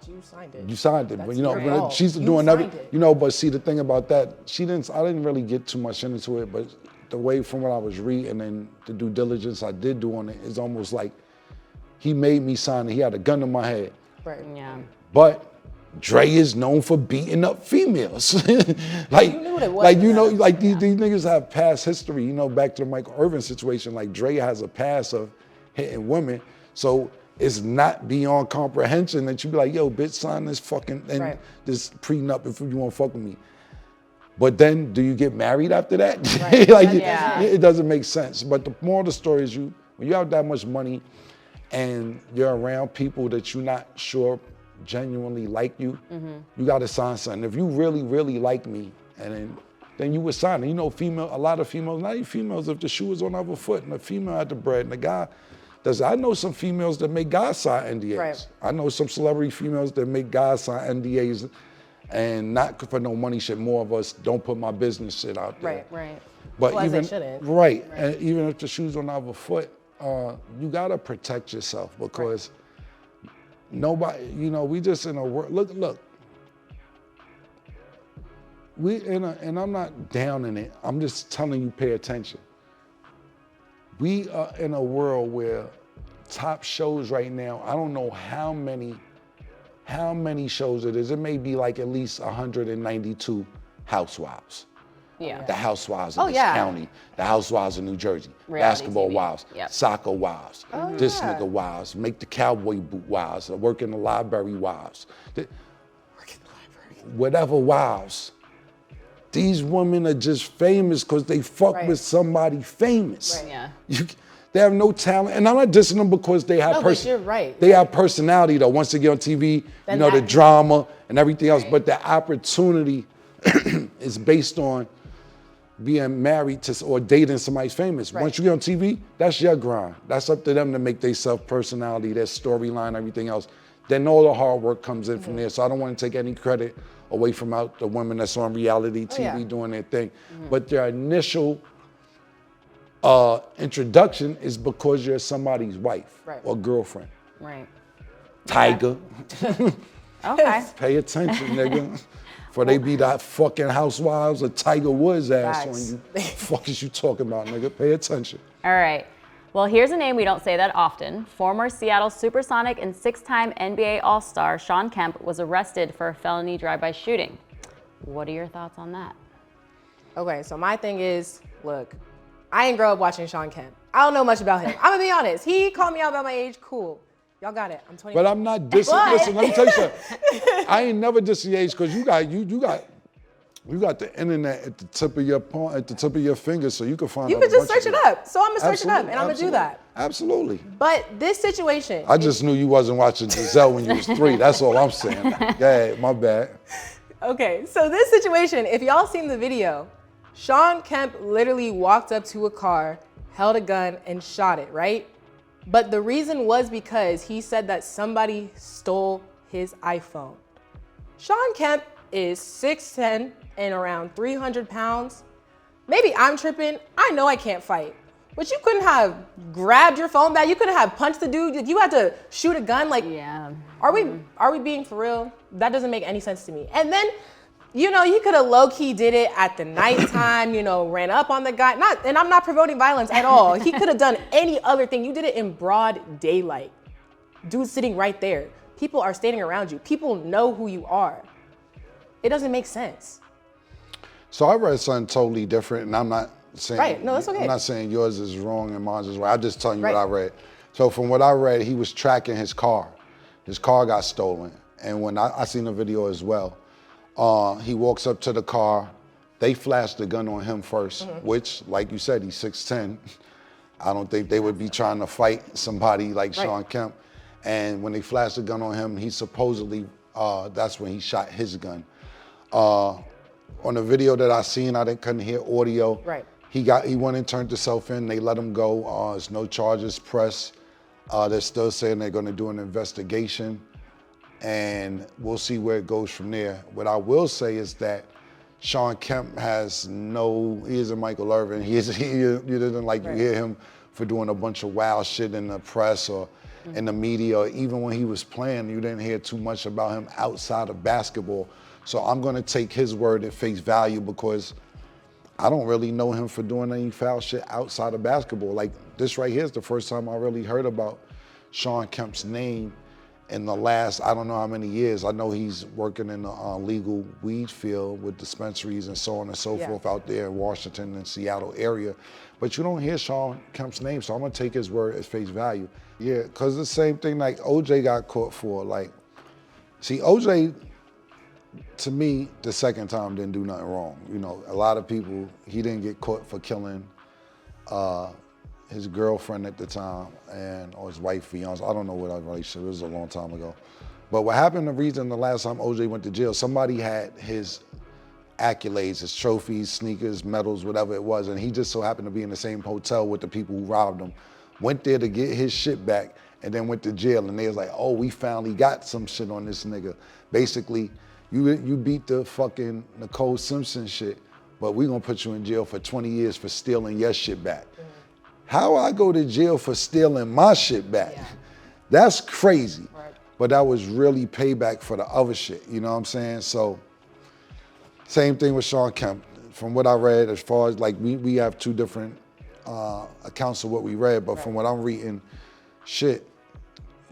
You signed it. You signed it, That's but she's doing everything. But see, the thing about that, I didn't really get too much into it, but the way from what I was reading and the due diligence I did do on it, is almost like he made me sign it. He had a gun to my head. Right. Yeah. But Dre is known for beating up females. Like, you knew what it was. These niggas have past history. Back to the Michael Irvin situation, like Dre has a past of hitting women. So it's not beyond comprehension that you be like, yo, bitch, sign this fucking this prenup if you want to fuck with me. But then, do you get married after that? Right. It doesn't make sense. But the moral of the story is, when you have that much money and you're around people that you're not sure genuinely like you, you got to sign something. If you really, really like me, and then you would sign it. A lot of females, not even females, if the shoe was on the other foot and the female had the bread and the guy does. I know some females that make guys sign NDAs. Right. I know some celebrity females that make guys sign NDAs, and not for no money shit. More of us don't put my business shit out there. Right. But Well, as even they shouldn't. Right, and even if the shoe's on the other foot, you gotta protect yourself because nobody, we just in a world. Look. And I'm not downing it. I'm just telling you, pay attention. We are in a world where top shows right now, I don't know how many shows it is. It may be like at least 192 housewives. Yeah. The housewives of this county, the housewives of New Jersey, Reality basketball TV. wives, Yep. soccer wives, this nigga wives, make the cowboy boot wives, work in the library wives, whatever wives. These women are just famous because they fuck with somebody famous. Yeah. They have no talent, and I'm not dissing them because they have but you're right. They have personality though. Once they get on TV, the drama and everything else. But the opportunity is based on being married to or dating somebody famous. Once you get on TV, that's your grind. That's up to them to make their self-personality, their storyline, everything else. Then all the hard work comes in from there. So I don't want to take any credit away from the women that's on reality TV doing their thing. But their initial introduction is because you're somebody's wife or girlfriend. Right. Tiger. Okay. Pay attention, nigga. For they be that fucking housewives of Tiger Woods ass on you. Fuck is you talking about, nigga? Pay attention. All right. Well, here's a name we don't say that often. Former Seattle Supersonic and 6-time NBA All-Star Shawn Kemp was arrested for a felony drive-by shooting. What are your thoughts on that? Okay, so my thing is, look, I ain't grow up watching Shawn Kemp. I don't know much about him. I'm gonna be honest. He called me out about my age. Cool. Y'all got it. I'm 20. But I'm not dissing. Listen, let me tell you something. I ain't never dissing your age because you got the internet at the tip of your palm, at the tip of your finger, so you can find. You out can just search it up. So I'm gonna search it up, and I'm gonna do that. Absolutely. But this situation. I just knew you wasn't watching Giselle when you was 3. That's all I'm saying. Yeah, my bad. Okay, so this situation, if y'all seen the video, Shawn Kemp literally walked up to a car, held a gun, and shot it, right? But the reason was because he said that somebody stole his iPhone. Shawn Kemp is 6'10" and around 300 pounds. Maybe I'm tripping. I know I can't fight. But you couldn't have grabbed your phone back. You couldn't have punched the dude. You had to shoot a gun. Like, Yeah. are we being for real? That doesn't make any sense to me. And then, you know, he could have low-key did it at the nighttime, you know, ran up on the guy. And I'm not promoting violence at all. He could have done any other thing. You did it in broad daylight. Dude's sitting right there. People are standing around you. People know who you are. It doesn't make sense. So I read something totally different, and I'm not saying, Right, no, that's okay. I'm not saying yours is wrong and mine is right. I'm just telling you Right. what I read. So from what I read, he was tracking his car. His car got stolen. And when I seen the video as well, he walks up to the car. They flashed the gun on him first, which, like you said, he's 6'10". I don't think they would be trying to fight somebody like Sean Kemp. And when they flashed the gun on him, he supposedly, that's when he shot his gun. On the video that I seen, couldn't hear audio. Right. He went and turned himself in. They let him go. There's no charges pressed. They're still saying they're going to do an investigation, and we'll see where it goes from there. What I will say is that Sean Kemp he isn't Michael Irvin. You didn't you hear him for doing a bunch of wild shit in the press or in the media, or even when he was playing, you didn't hear too much about him outside of basketball. So I'm going to take his word at face value because I don't really know him for doing any foul shit outside of basketball. Like, this right here is the first time I really heard about Sean Kemp's name in the last, I don't know how many years. I know he's working in the legal weed field with dispensaries and so on and so forth out there in Washington and Seattle area. But you don't hear Sean Kemp's name, so I'm going to take his word at face value. Yeah, because the same thing like OJ got caught for. Like, see, OJ, to me, the second time didn't do nothing wrong. You know, a lot of people, he didn't get caught for killing his girlfriend at the time or his wife, fiance. I don't know what our relationship, it was a long time ago. But what happened, the reason the last time OJ went to jail, somebody had his accolades, his trophies, sneakers, medals, whatever it was, and he just so happened to be in the same hotel with the people who robbed him, went there to get his shit back, and then went to jail, and they was like, oh, we finally got some shit on this nigga. Basically, you beat the fucking Nicole Simpson shit, but we gonna put you in jail for 20 years for stealing your shit back. How I go to jail for stealing my shit back? Yeah. That's crazy. Right. But that was really payback for the other shit, you know what I'm saying? So, same thing with Sean Kemp. From what I read, as far as like, we have two different accounts of what we read, but from what I'm reading, shit,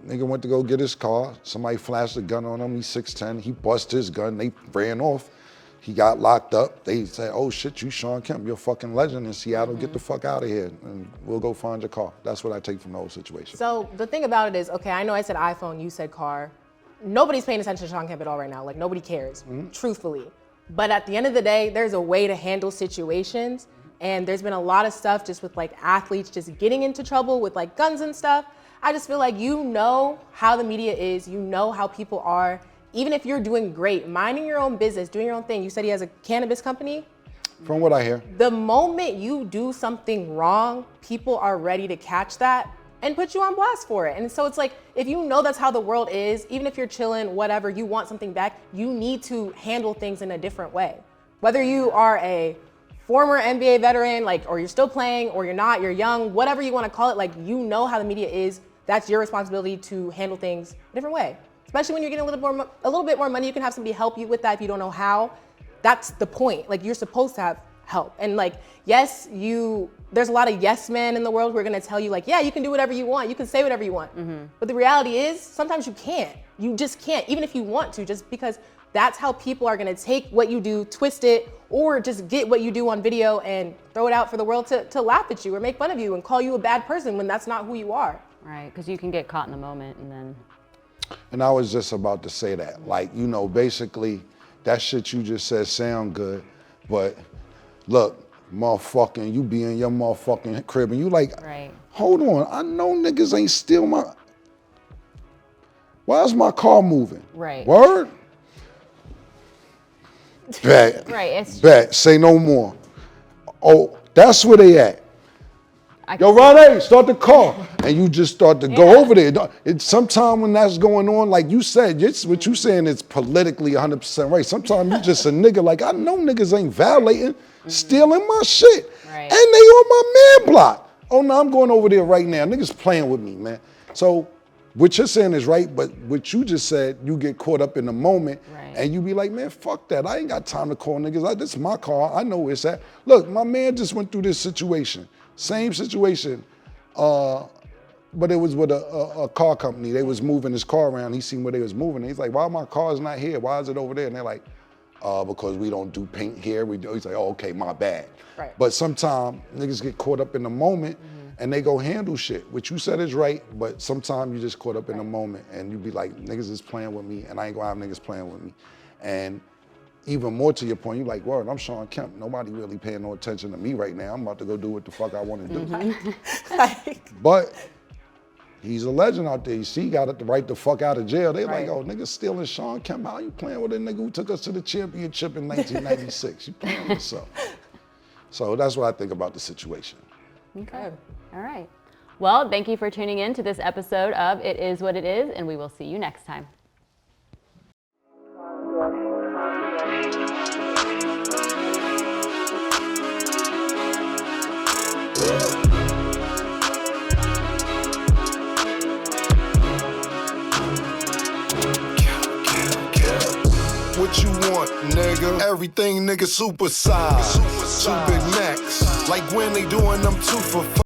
nigga went to go get his car. Somebody flashed a gun on him. He's 6'10". He busted his gun. They ran off. He got locked up. They said, oh shit, you Sean Kemp. You're a fucking legend in Seattle. Get the fuck out of here and we'll go find your car. That's what I take from the whole situation. So the thing about it is, okay, I know I said iPhone, you said car. Nobody's paying attention to Sean Kemp at all right now. Like, nobody cares, truthfully. But at the end of the day, there's a way to handle situations. And there's been a lot of stuff just with like athletes just getting into trouble with like guns and stuff. I just feel like you know how the media is, you know how people are. Even if you're doing great, minding your own business, doing your own thing. You said he has a cannabis company. From what I hear. The moment you do something wrong, people are ready to catch that and put you on blast for it. And so it's like, if you know that's how the world is, even if you're chilling, whatever, you want something back, you need to handle things in a different way. Whether you are a former NBA veteran, like, or you're still playing, or you're not, you're young, whatever you want to call it, like, you know how the media is. That's your responsibility to handle things a different way. Especially when you're getting a little bit more money, you can have somebody help you with that if you don't know how. That's the point. Like, you're supposed to have help. And like, yes, there's a lot of yes men in the world who are gonna tell you like, yeah, you can do whatever you want, you can say whatever you want. But the reality is, sometimes you can't. You just can't, even if you want to, just because that's how people are gonna take what you do, twist it, or just get what you do on video and throw it out for the world to laugh at you or make fun of you and call you a bad person when that's not who you are. Right, because you can get caught in the moment and then. And I was just about to say that. Like, you know, basically, that shit you just said sound good, but look, motherfucking, you be in your motherfucking crib and you like, right. Hold on, I know niggas ain't steal my, why is my car moving? Right. Word? Bet. Right, it's Bet, say no more. Oh, that's where they at. Yo, Ronnie, start the car. And you just start to go over there. It's sometime when that's going on, like you said, what you saying is politically 100% right. Sometimes you just a nigga, like, I know niggas ain't violating, stealing my shit. Right. And they on my man block. Oh, no, I'm going over there right now. Niggas playing with me, man. So what you're saying is right, but what you just said, you get caught up in the moment, and you be like, man, fuck that. I ain't got time to call niggas. This is my car. I know where it's at. Look, my man just went through this situation. Same situation, but it was with a car company. They was moving his car around. He seen where they was moving. He's like, why my car's not here? Why is it over there? And they're like, because we don't do paint here. He's like, oh, okay, my bad. Right. But sometimes niggas get caught up in the moment and they go handle shit. What you said is right, but sometimes you just caught up in the moment and you be like, niggas is playing with me and I ain't gonna have niggas playing with me. And even more to your point, you like, word, I'm Sean Kemp. Nobody really paying no attention to me right now. I'm about to go do what the fuck I want to do. But he's a legend out there. You see, he got it right the fuck out of jail. They like, oh, niggas stealing Sean Kemp. How you playing with a nigga who took us to the championship in 1996? You playing with yourself. So that's what I think about the situation. Okay. All right. Well, thank you for tuning in to this episode of It Is What It Is, and we will see you next time. What you want, nigga? Everything, nigga, super size. Two big necks. Like when they doing them 2 for $5.